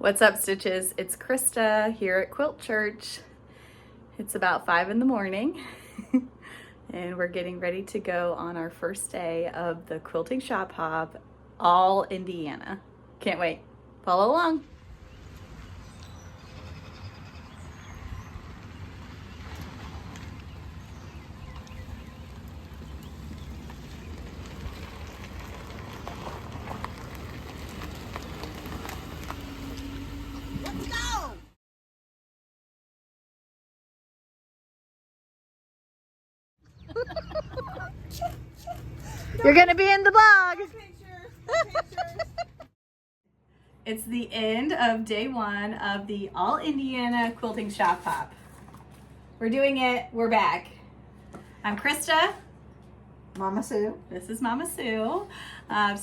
What's up, Stitches? It's Krista here at Quilt Church. It's about 5 in the morning and we're getting ready to go on our first day of the quilting shop hop, all Indiana. Can't wait. Follow along. You're gonna be in the blog. It's the end of day one of the All Indiana Quilting Shop Hop. We're doing it. We're back. I'm Krista. Mama Sue. This is Mama Sue.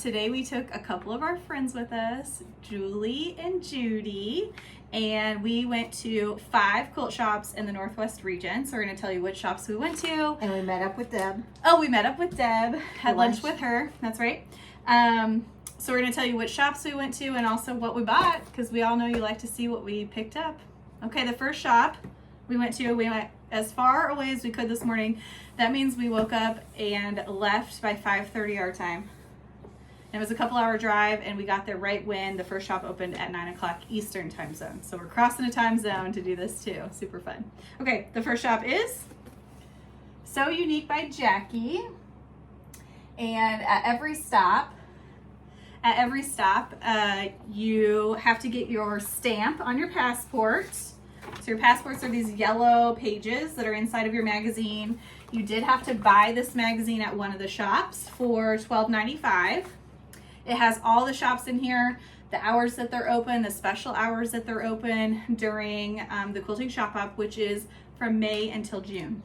Today we took a couple of our friends with us, Julie and Judy, and we went to 5 quilt shops in the Northwest region. So we're going to tell you which shops we went to. And we met up with Deb. Oh, we met up with Deb, had lunch with her. That's right. So we're going to tell you which shops we went to and also what we bought, because we all know you like to see what we picked up. Okay, the first shop we went as far away as we could this morning. That means we woke up and left by 5:30 our time. It was a couple-hour drive, and we got there right when the first shop opened at 9 o'clock Eastern time zone. So we're crossing a time zone to do this too. Super fun. Okay, the first shop is So Unique by Jackie. And at every stop, you have to get your stamp on your passport. So your passports are these yellow pages that are inside of your magazine. You did have to buy this magazine at one of the shops for $12.95. It has all the shops in here, the hours that they're open, the special hours that they're open during the Quilting Shop Hop, which is from May until June.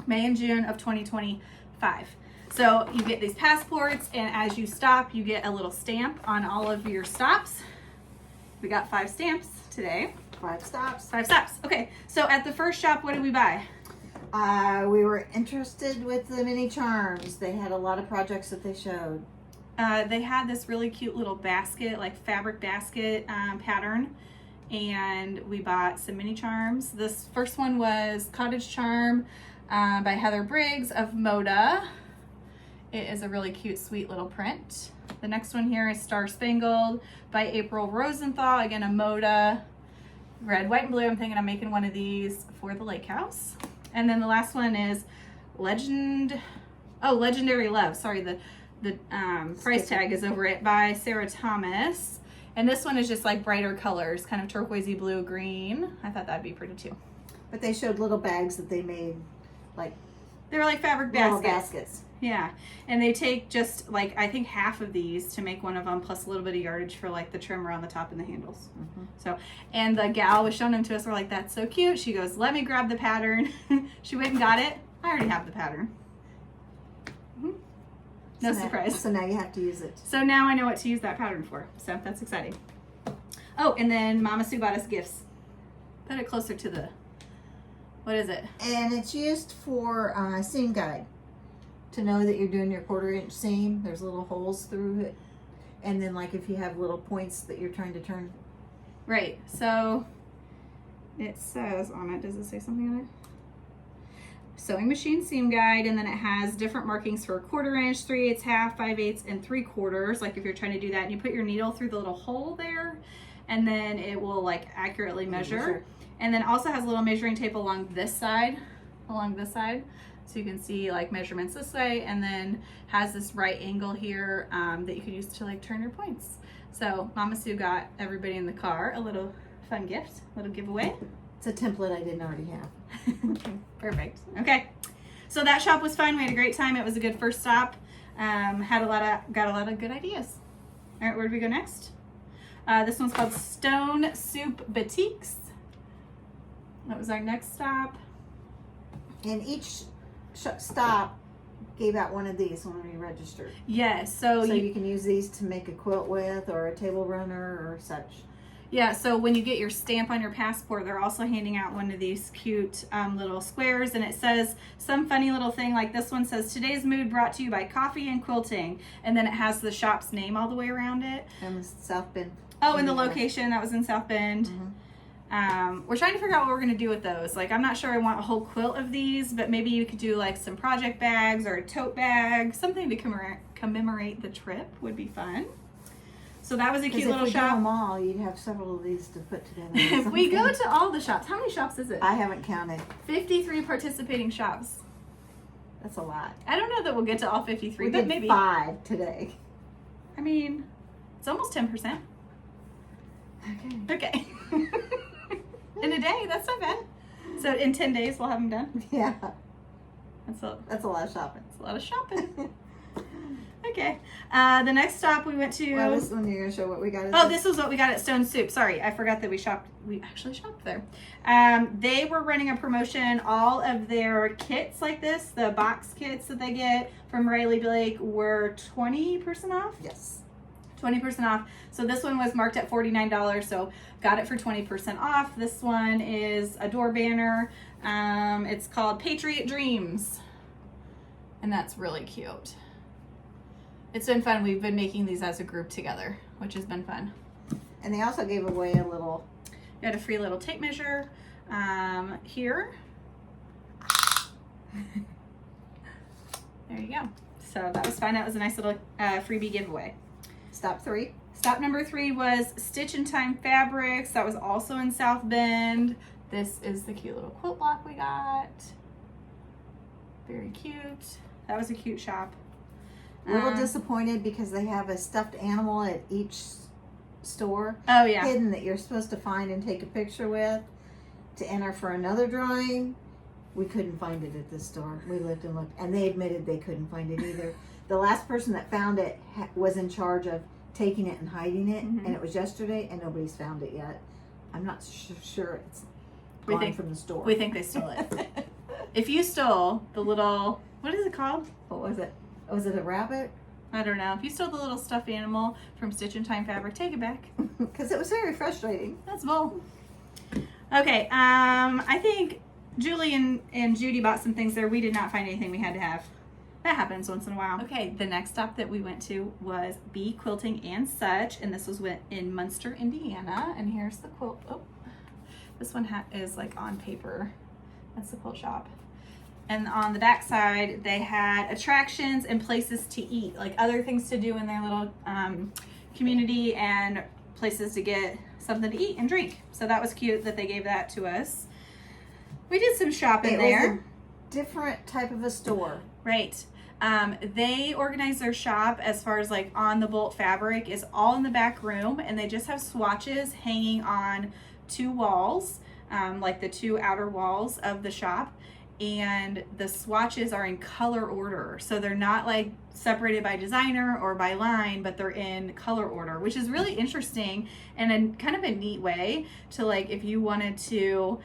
May and June of 2025. So you get these passports, and as you stop, you get a little stamp on all of your stops. We got 5 stamps today. 5 stops. 5 stops. Okay, so at the first shop, what did we buy? We were interested with the mini charms. They had a lot of projects that they showed. They had this really cute little basket, like fabric basket pattern, and we bought some mini charms. This first one was Cottage Charm by Heather Briggs of Moda. It is a really cute, sweet little print. The next one here is Star Spangled by April Rosenthal, again a Moda. Red, white, and blue. I'm thinking I'm making one of these for the lake house. And then the last one is Legendary Love. Sorry, the price tag is over it, by Sarah Thomas. And this one is just like brighter colors, kind of turquoisey blue, green. I thought that'd be pretty too. But they showed little bags that they made, like they were like fabric little baskets. baskets. Yeah, and they take just like, I think half of these to make one of them, plus a little bit of yardage for like the trim around the top and the handles. Mm-hmm. So, and the gal was showing them to us. We're like, that's so cute. She goes, let me grab the pattern. She went and got it. I already have the pattern. Mm-hmm. No surprise. So now you have to use it. So now I know what to use that pattern for. So that's exciting. Oh, and then Mama Sue bought us gifts. Put it closer to the, what is it? And it's used for seam guide. To know that you're doing your 1/4 inch seam, there's little holes through it. And then like if you have little points that you're trying to turn. Right, so it says on it, does it say something on it? Sewing machine seam guide, and then it has different markings for 1/4 inch, 3/8, half, 5/8, and 3/4. Like if you're trying to do that, and you put your needle through the little hole there, and then it will like accurately measure. And then also has a little measuring tape along this side, so you can see like measurements this way, and then has this right angle here that you could use to like turn your points. So Mama Sue got everybody in the car a little fun gift, little giveaway. It's a template I didn't already have. Perfect. Okay, so that shop was fun. We had a great time. It was a good first stop. Got a lot of good ideas. All right, where do we go next? This one's called Stone Soup Boutiques. That was our next stop. And each stop gave out one of these when we registered. Yes, so you can use these to make a quilt with, or a table runner or such. Yeah, so when you get your stamp on your passport, they're also handing out one of these cute little squares, and it says some funny little thing, like this one says, today's mood brought to you by coffee and quilting, and then it has the shop's name all the way around it. And South Bend. Oh, and the Indiana. location, that was in South Bend. Mhm. We're trying to figure out what we're going to do with those. Like, I'm not sure I want a whole quilt of these, but maybe you could do like some project bags or a tote bag, something to commemorate the trip would be fun. So that was a cute little If we do shop. them all, you'd have several of these to put together. If we go to all the shops, how many shops is it? I haven't counted. 53 participating shops. That's a lot. I don't know that we'll get to all 53, We but did maybe. 5 today. I mean, it's almost 10%. Okay. Okay. In a day, that's not bad. So in 10 days, we'll have them done. Yeah, That's a lot of shopping. lot of shopping. Okay. The next stop we went to. Well, this one you're gonna show what we got. Oh, this was what we got at Stone Soup. Sorry, I forgot that we shopped. We actually shopped there. They were running a promotion. All of their kits like this, the box kits that they get from Riley Blake, were 20% off. Yes. 20% off. So this one was marked at $49. So got it for 20% off. This one is a door banner. It's called Patriot Dreams. And that's really cute. It's been fun. We've been making these as a group together, which has been fun. And they also gave away a little. Got a free little tape measure here. There you go. So that was fun. That was a nice little freebie giveaway. Stop 3. Stop number 3 was Stitch and Time Fabrics. That was also in South Bend. This is the cute little quilt block we got. Very cute. That was a cute shop. A little disappointed because they have a stuffed animal at each store Oh yeah. hidden that you're supposed to find and take a picture with to enter for another drawing. We couldn't find it at this store. We looked and looked, and they admitted they couldn't find it either. The last person that found it was in charge of taking it and hiding it, Mhm. and it was yesterday, and nobody's found it yet. I'm not sure it's We gone think- from the store. We think they stole it. If you stole the little, what is it called? What was it? Was it a rabbit? I don't know. If you stole the little stuffed animal from Stitch and Time Fabric, take it back. Because it was very frustrating. That's bull. Okay, I think Julie and Judy bought some things there. We did not find anything we had to have. That happens once in a while. Okay, the next stop that we went to was B-Quilting and Such, and this was in Munster, Indiana. And here's the quilt. Oh, this one is like on paper. That's the quilt shop. And on the back side, they had attractions and places to eat, like other things to do in their little community and places to get something to eat and drink. So that was cute that they gave that to us. We did some shopping It there. was a different type of a store. Right. They organize their shop as far as like on the bolt fabric is all in the back room, and they just have swatches hanging on 2 walls, like the 2 outer walls of the shop. And the swatches are in color order. So they're not like separated by designer or by line, but they're in color order, which is really interesting and a kind of a neat way to, like, if you wanted to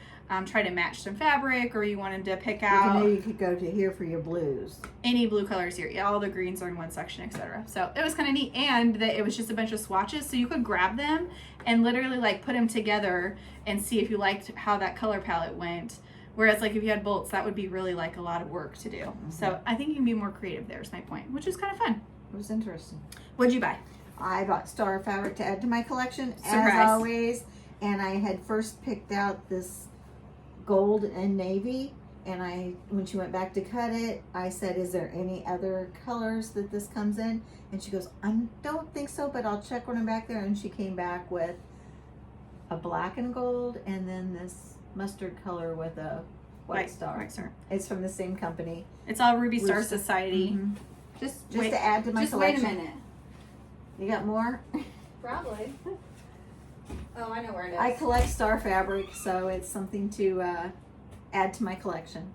try to match some fabric, or you wanted to pick out You could go to here for your blues. any blue colors here. Yeah, all the greens are in one section, etc. So it was kind of neat, and that it was just a bunch of swatches, so you could grab them and literally like put them together and see if you liked how that color palette went. Whereas like if you had bolts, that would be really like a lot of work to do. Mm-hmm. So I think you can be more creative there is my point, which is kind of fun. It was interesting. What'd you buy? I bought Star Fabric to add to my collection, Surprise. as always. And I had first picked out this gold and navy. And when she went back to cut it, I said, is there any other colors that this comes in? And she goes, I don't think so, but I'll check when I'm back there. And she came back with a black and gold, and then this mustard color with a white star. White star. It's from the same company. It's all Ruby Star Ruby Star- Society. Mhm. Just Wait- to add to my Just collection. wait a minute. You got more? Probably. Oh, I know where it is. I collect Star Fabric, so it's something to add to my collection.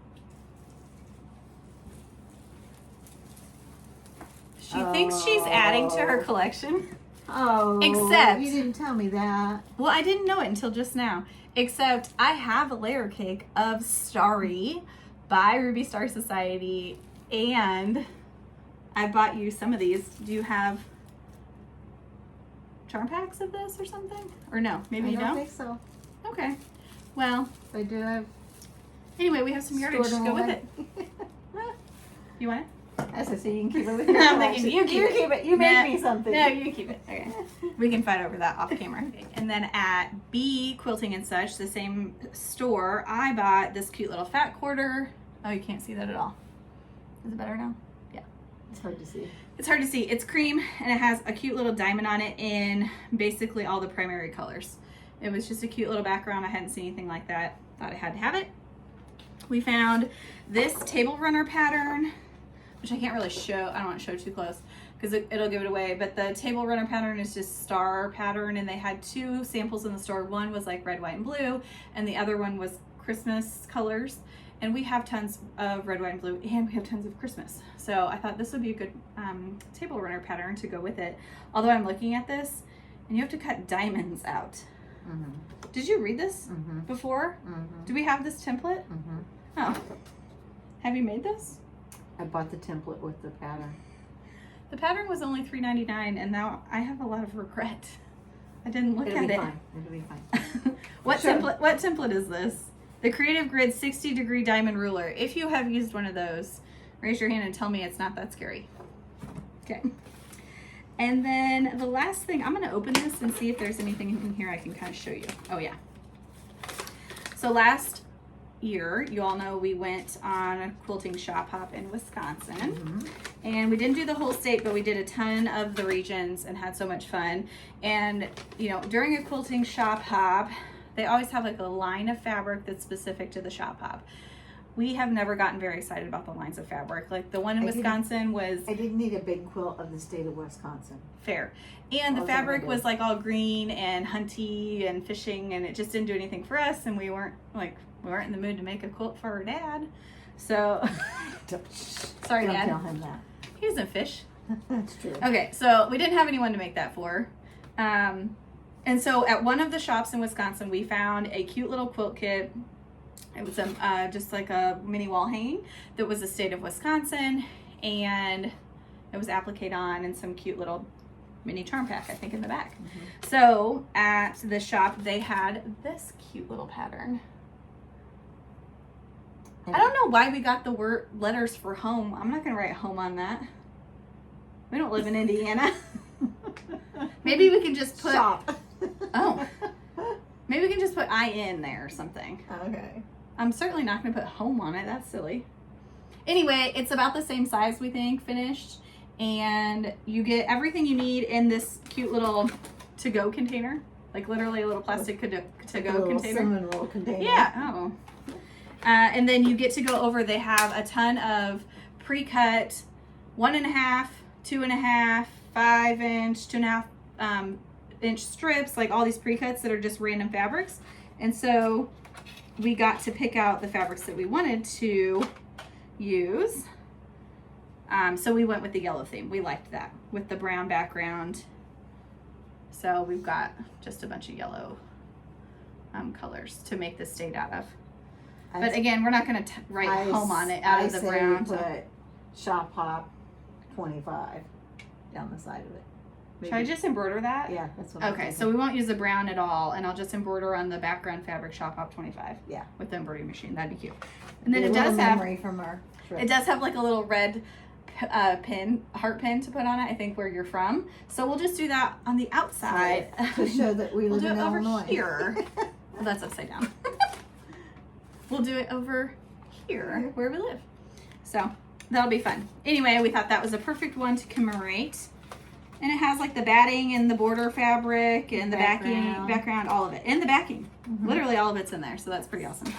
She thinks she's adding to her collection. Oh, Except- you didn't tell me that. Well, I didn't know it until just now. Except I have a layer cake of Starry by Ruby Star Society, and I bought you some of these. Do you have charm packs of this or something? Or no? Maybe I you don't don't? think so. Okay. Well, I do have anyway, we have some yardage to stored go with away. it. You want it? As I say, you can keep it with your I'm thinking, you keep it. You make me something. No, you keep it. Okay. We can fight over that off camera. And then at B-Quilting and Such, the same store, I bought this cute little fat quarter. Oh, you can't see that at all. Is it better now? Yeah. It's hard to see. It's hard to see. It's cream, and it has a cute little diamond on it in basically all the primary colors. It was just a cute little background. I hadn't seen anything like that. Thought I had to have it. We found this table runner pattern, which I can't really show. I don't want to show too close because it'll give it away. But the table runner pattern is just star pattern, and they had 2 samples in the store. One was like red, white, and blue, and the other one was Christmas colors. And we have tons of red, white, and blue, and we have tons of Christmas. So I thought this would be a good table runner pattern to go with it. Although I'm looking at this, and you have to cut diamonds out. Mm-hmm. Did you read this Mm-hmm. before? Mm-hmm. Do we have this template? Mm-hmm. Oh. Have you made this? I bought the template with the pattern. The pattern was only $3.99, and now I have a lot of regret. I didn't look It'll at be it. fine. It'll be fine. What Sure. template? What template is this? The Creative Grid 60-degree diamond ruler. If you have used one of those, raise your hand and tell me it's not that scary. Okay. And then the last thing, I'm going to open this and see if there's anything in here I can kind of show you. Oh yeah. So last year, you all know we went on a quilting shop hop in Wisconsin. Mm-hmm. And we didn't do the whole state, but we did a ton of the regions and had so much fun. And, you know, during a quilting shop hop, they always have like a line of fabric that's specific to the shop hop. We have never gotten very excited about the lines of fabric. Like the one in Wisconsin was I didn't need a big quilt of the state of Wisconsin. fair. And the Wasn't fabric really was good. like all green and hunty and fishing, and it just didn't do anything for us. And we weren't in the mood to make a quilt for our dad. So, sorry, Don't Dad. tell him that. He doesn't fish. That's true. Okay, so we didn't have anyone to make that for. And so at one of the shops in Wisconsin, we found a cute little quilt kit. It was just like a mini wall hanging that was the state of Wisconsin, and it was applique on and some cute little mini charm pack, I think, in the back. Mm-hmm. So at the shop, they had this cute little pattern. I don't know why we got the letters for home. I'm not going to write home on that. We don't live in Indiana. Maybe we can just put... Shop. Oh. Maybe we can just put IN there or something. Okay. I'm certainly not going to put home on it. That's silly. Anyway, it's about the same size, we think, finished. And you get everything you need in this cute little to-go container. Like literally a little plastic to-go container. Cinnamon roll container. Yeah. Oh. And then you get to go over. They have a ton of pre-cut 1.5, 2.5, 5-inch, 2.5 inch strips, like all these pre-cuts that are just random fabrics. And so we got to pick out the fabrics that we wanted to use. So we went with the yellow theme. We liked that with the brown background. So we've got just a bunch of yellow colors to make this state out of. But again, we're not going to write home on it out of the brown. Put shop hop 25 down the side of it. Should I just embroider that? Yeah, that's what I'm Okay, thinking. so we won't use the brown at all, and I'll just embroider on the background fabric shop hop 25. Yeah. With the embroidery machine. That'd be cute. And then Be a it little does have memory from our trip. it does have like a little red pin, heart pin to put on it, I think, where you're from. So we'll just do that on the outside. to show that we We'll live do in it over Illinois. here. Well, that's upside down. We'll do it over here where we live. So that'll be fun. Anyway, we thought that was a perfect one to commemorate. And it has like the batting and the border fabric and the background, all of it. And the backing. Mhm. Literally all of it's in there. So that's pretty awesome.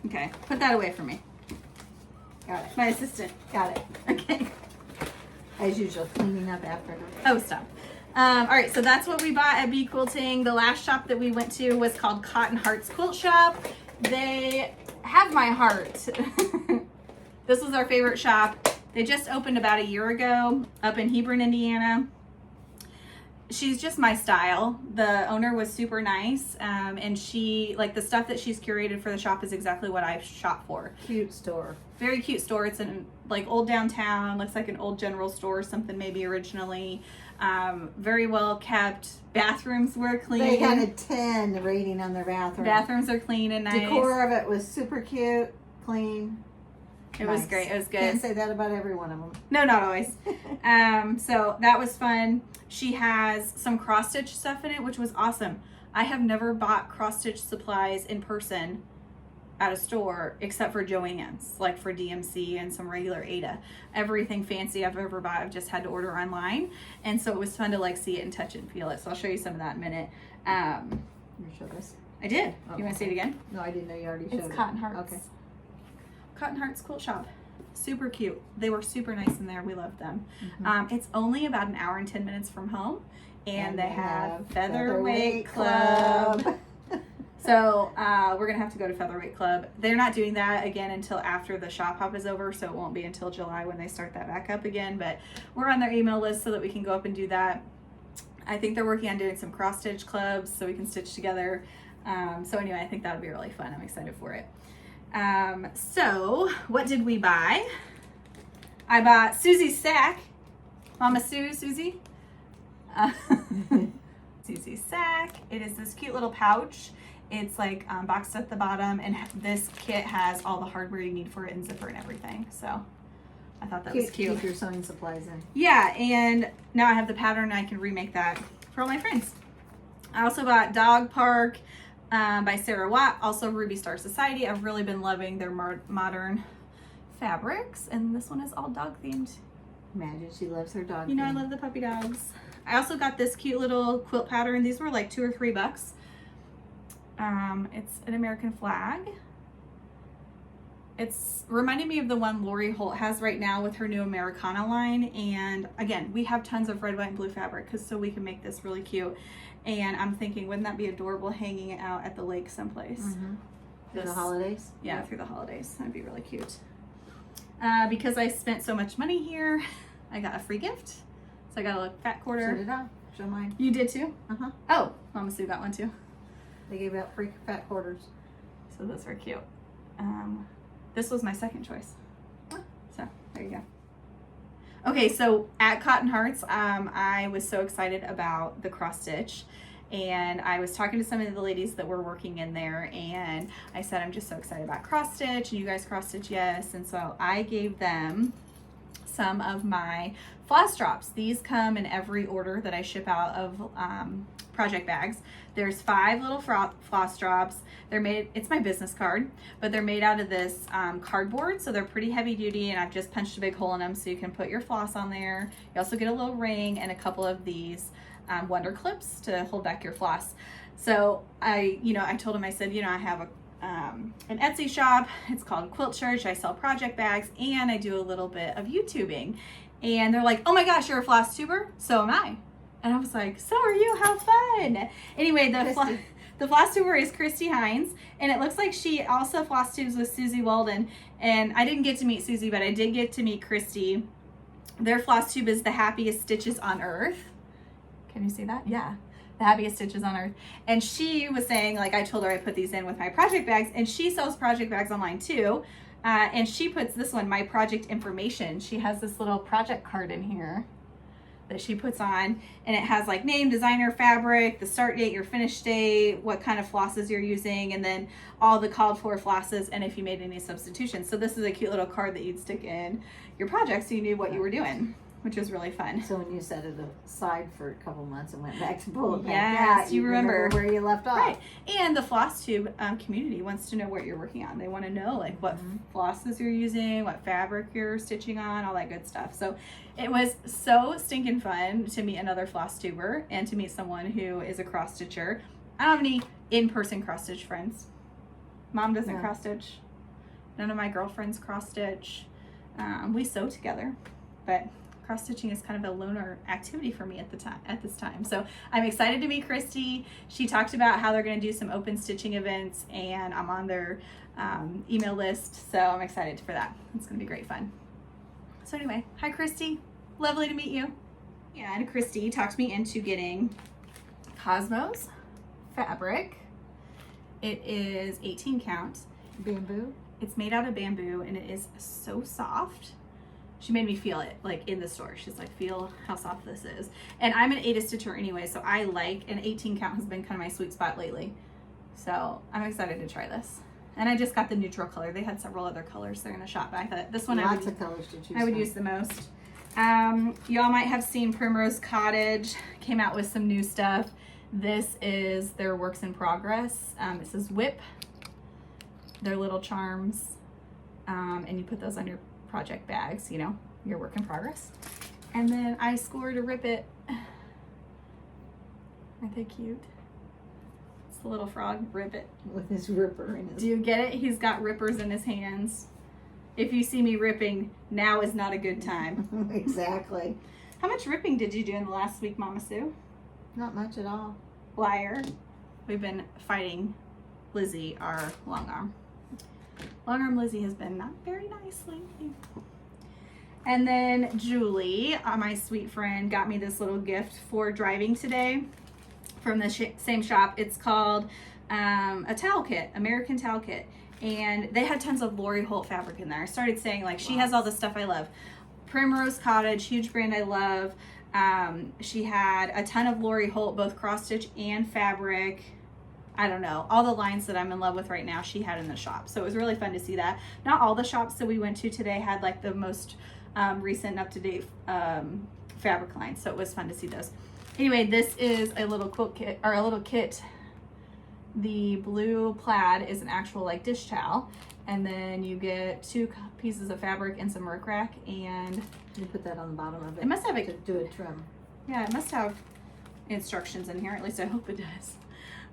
Okay, put that away for me. Got it. My assistant. Got it. Okay. As usual, cleaning up after her. Oh, stop. All right, so that's what we bought at B-Quilting. The last shop that we went to was called Cotton Hearts Quilt Shop. They have my heart. This was our favorite shop. They just opened about a year ago up in Hebron, Indiana. She's just my style. The owner was super nice, and she, like, the stuff that she's curated for the shop is exactly what I've shop for. Cute store. Very cute store. It's in like old downtown, looks like an old general store or something maybe originally. Very well kept. Bathrooms were clean. They got a 10 rating on their bathroom. Bathrooms are clean and nice. Decor of it was super cute, clean. It was Nice. great. It was good. Can't say that about every one of them. No, not always. So that was fun. She has some cross stitch stuff in it, which was awesome. I have never bought cross stitch supplies in person at a store except for Joann's, like for DMC and some regular Ada. Everything fancy I've ever bought, I've just had to order online. And so it was fun to like see it and touch it and feel it. So I'll show you some of that in a minute. You show this? I did. Oh, You want to see it again? No, I didn't know you already showed It's it. Cotton Hearts. Okay. Cotton Hearts Quilt Shop. Super cute. They were super nice in there. We loved them. Mhm. It's only about an hour and 10 minutes from home. And they have Featherweight Featherweight Club. So we're going to have to go to Featherweight Club. They're not doing that again until after the shop hop is over. So it won't be until July when they start that back up again. But we're on their email list so that we can go up and do that. I think they're working on doing some cross stitch clubs so we can stitch together. So anyway, I think that'll be really fun. I'm excited for it. So what did we buy? I bought Susie's sack. Mama Susie. Susie's sack. It is this cute little pouch. It's like boxed at the bottom, and this kit has all the hardware you need for it and zipper and everything. So I thought that was cute. Keep your sewing supplies in. Yeah, and now I have the pattern and I can remake that for all my friends. I also bought Dog Park by Sarah Watt, also Ruby Star Society. I've really been loving their modern fabrics, and this one is all dog themed. Imagine she loves her dog. You know, I thing. love the puppy dogs. I also got this cute little quilt pattern. These were like $2 or $3. It's an American flag. It's reminding me of the one Lori Holt has right now with her new Americana line. And again, we have tons of red, white, and blue fabric so we can make this really cute. And I'm thinking, wouldn't that be adorable hanging it out at the lake someplace? Mm-hmm. Through the holidays? Yeah, through the holidays. That'd be really cute. Because I spent so much money here, I got a free gift. So I got a fat So quarter. did I. Show mine. You did too? Uh-huh. Oh, Mama Sue got one too. They gave out free fat quarters. So those were cute. This was my second choice. So there you go. Okay, so at Cotton Hearts, I was so excited about the cross stitch, and I was talking to some of the ladies that were working in there, and I said, I'm just so excited about cross stitch, and you guys cross stitch, yes. And so I gave them some of my floss drops. These come in every order that I ship out of project bags. There's 5 little floss drops. They're made, it's my business card, but they're made out of this cardboard, so they're pretty heavy duty, and I've just punched a big hole in them so you can put your floss on there. You also get a little ring and a couple of these Wonder Clips to hold back your floss. So I told them, I said, I have an Etsy shop. It's called Quilt Church. I sell project bags, and I do a little bit of YouTubing. And they're like, oh my gosh, you're a floss tuber? So am I. And I was like, so are you, how fun. Anyway, the floss tuber is Christy Hines, and it looks like she also floss tubes with Susie Walden. And I didn't get to meet Susie, but I did get to meet Christy. Their floss tube is the happiest stitches on earth. Can you see that? Yeah, the happiest stitches on earth. And she was saying, like, I told her I put these in with my project bags, and she sells project bags online too. And she puts this one, my project information. She has this little project card in here that she puts on, and it has like name, designer, fabric, the start date, your finish date, what kind of flosses you're using, and then all the called for flosses, and if you made any substitutions. So this is a cute little card that you'd stick in your project so you knew what you were doing, which was really fun. So when you set it aside for a couple months and went back to pull it back Yes, out, you remember where you left off. Right. And the floss tube community wants to know what you're working on. They want to know like what flosses you're using, what fabric you're stitching on, all that good stuff. So it was so stinking fun to meet another floss tuber and to meet someone who is a cross stitcher. I don't have any in-person cross stitch friends. Mom doesn't No. cross stitch. None of my girlfriends cross stitch. We sew together, but cross stitching is kind of a loner activity for me at this time. So I'm excited to meet Christy. She talked about how they're going to do some open stitching events, and I'm on their email list. So I'm excited for that. It's going to be great fun. So anyway, hi Christy. Lovely to meet you. And Christy talked me into getting Cosmos fabric. It is 18 count. Bamboo. It's made out of bamboo, and it is so soft. She made me feel it, like in the store. She's like, feel how soft this is. And I'm an Ada stitcher anyway, so I like, an 18 count has been kind of my sweet spot lately. So I'm excited to try this. And I just got the neutral color. They had several other colors there in the shop, but I thought this one Lots of colors to choose I would from. use the most. Y'all might have seen Primrose Cottage came out with some new stuff. This is their works in progress. It says whip, their little charms, and you put those on your project bags, you know, your work in progress. And then I scored a rip it. Aren't they cute? It's the little frog, rip it. With his ripper in his... Do you get it? He's got rippers in his hands. If you see me ripping, now is not a good time. Exactly. How much ripping did you do in the last week, Mama Sue? Not much at all. Liar. We've been fighting Lizzie, our long arm. Long arm Lizzie has been not very nice lately. And then Julie, my sweet friend, got me this little gift for driving today from the same shop. It's called a towel kit, American towel kit. And they had tons of Lori Holt fabric in there. I started saying, like, she has all the stuff I love. Primrose Cottage, huge brand I love. She had a ton of Lori Holt, both cross stitch and fabric. I don't know, all the lines that I'm in love with right now she had in the shop. So it was really fun to see that. Not all the shops that we went to today had like the most recent and up-to-date fabric lines. So it was fun to see those. Anyway, this is a little quilt kit, or a little kit. The blue plaid is an actual like dish towel, and then you get 2 pieces of fabric and some rickrack, and You put that on the bottom of it. it must have to do a trim. Yeah, it must have instructions in here. At least I hope it does.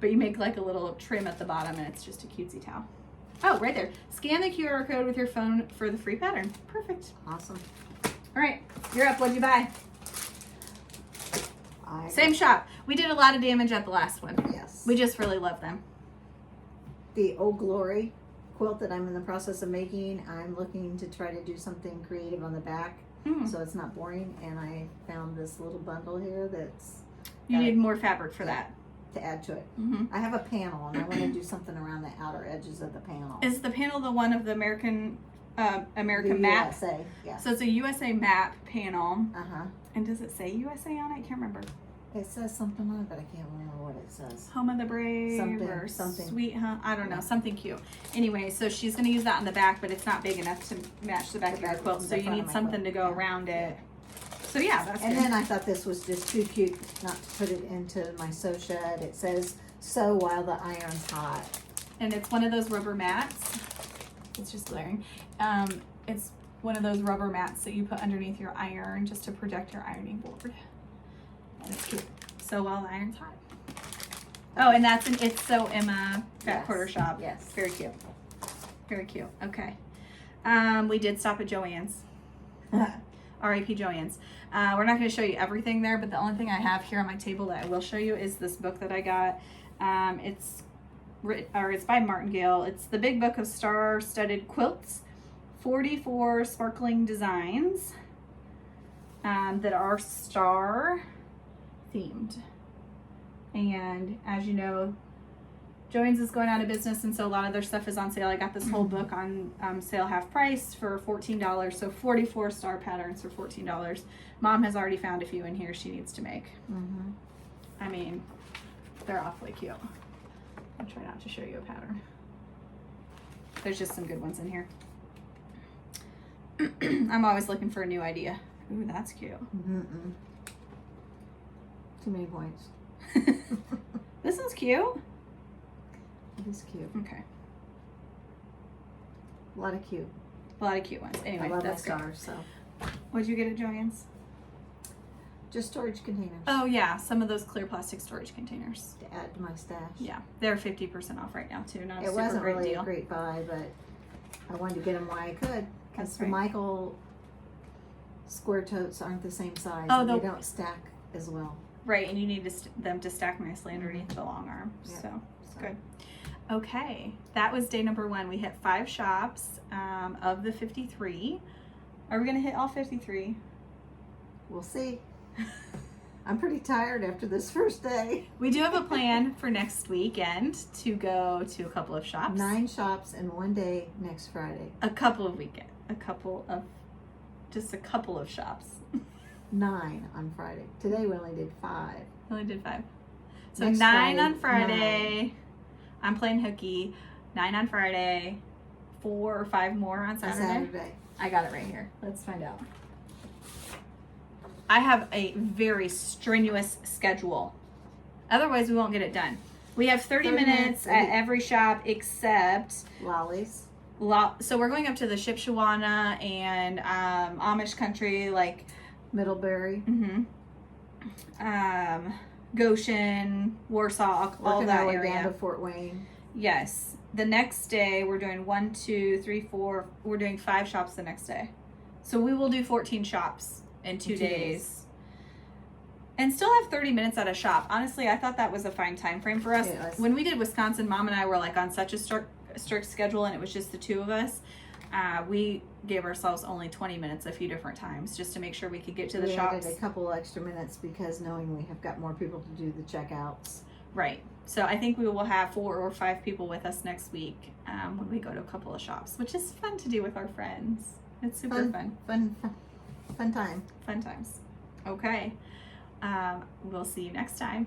But you make like a little trim at the bottom, and it's just a cutesy towel. Oh, right there. Scan the QR code with your phone for the free pattern. Perfect. Awesome. All right, you're up. What'd you buy? I Same shop. We did a lot of damage at the last one. Yes. We just really love them. The Old Glory quilt that I'm in the process of making, I'm looking to try to do something creative on the back so it's not boring, and I found this little bundle here that's You need more fabric for that. to add to it. Mm-hmm. I have a panel and I want to do something around the outer edges of the panel. Is the panel the one of the American The map? USA, yeah. So it's a USA map panel. Uh-huh. And does it say USA on it? I can't remember. It says something on it, but I can't remember what it says. Home of the Brave or Something. Sweet Hunt. I don't know. Something cute. Anyway, so she's going to use that on the back, but it's not big enough to match the back of your quilt. So you need something to go around it. So yeah, that's And good. then I thought this was just too cute not to put it into my sew shed. It says, sew while the iron's hot. And it's one of those rubber mats. It's just glaring. It's one of those rubber mats that you put underneath your iron just to protect your ironing board. And it's cute. So while the iron's hot. Oh, and that's an It's So Emma Fat Yes. Quarter Shop. Yes. Very cute. Very cute. Okay. We did stop at Joann's. R.I.P. Joann's. We're not going to show you everything there, but the only thing I have here on my table that I will show you is this book that I got. It's by Martingale. It's the Big Book of Star-Studded Quilts, 44 sparkling designs that are star themed. And as you know, Joann's is going out of business, and so a lot of their stuff is on sale. I got this whole book on sale half price for $14, so 44 star patterns for $14. Mom has already found a few in here she needs to make. Mm-hmm. I mean, they're awfully cute. I'll try not to show you a pattern. There's just some good ones in here. I'm always looking for a new idea. Ooh, that's cute. Mm-mm. Too many points. This one's cute. It is cute. Okay. A lot of cute. A lot of cute ones. Anyway, I love my that's good. stars, so. What'd you get at Joann's? Just storage containers. Oh yeah, some of those clear plastic storage containers. To add to my stash. Yeah, they're 50% off right now too. Not a It super wasn't great really deal. a great buy, but I wanted to get them while I could. Because That's the right. Michael square totes aren't the same size. Oh, and the- they don't stack as well. Right, and you need them to stack nicely underneath the long arm. Yeah. So good. Okay, that was day number 1. We hit 5 shops of the 53. Are we gonna hit all 53? We'll see. I'm pretty tired after this first day. We do have a plan for next weekend to go to a couple of shops. 9 shops in one day next Friday. A couple of shops. 9 on Friday. Today we only did 5. We only did 5. So Next 9 on Friday, Friday. I'm playing hooky. 9 on Friday, 4 or 5 more on Saturday. Saturday. I got it right here. Let's find out. I have a very strenuous schedule. Otherwise, we won't get it done. We have 30 minutes at every shop except Lollies. So we're going up to the Shipshawana and Amish country, like Middlebury. Goshen, Warsaw, all Working that our way area. down to Fort Wayne. Yes. The next day we're doing 1, 2, 3, 4. We're doing 5 shops the next day. So we will do 14 shops in 2 days. And still have 30 minutes at a shop. Honestly, I thought that was a fine time frame for us. Yes. When we did Wisconsin, Mom and I were like on such a strict schedule, and it was just the 2 of us. We gave ourselves only 20 minutes a few different times just to make sure we could get to the shops. We added a couple extra minutes because knowing we have got more people to do the checkouts. Right. So I think we will have 4 or 5 people with us next week when we go to a couple of shops, which is fun to do with our friends. It's super fun. Fun time. Fun times. Okay. We'll see you next time.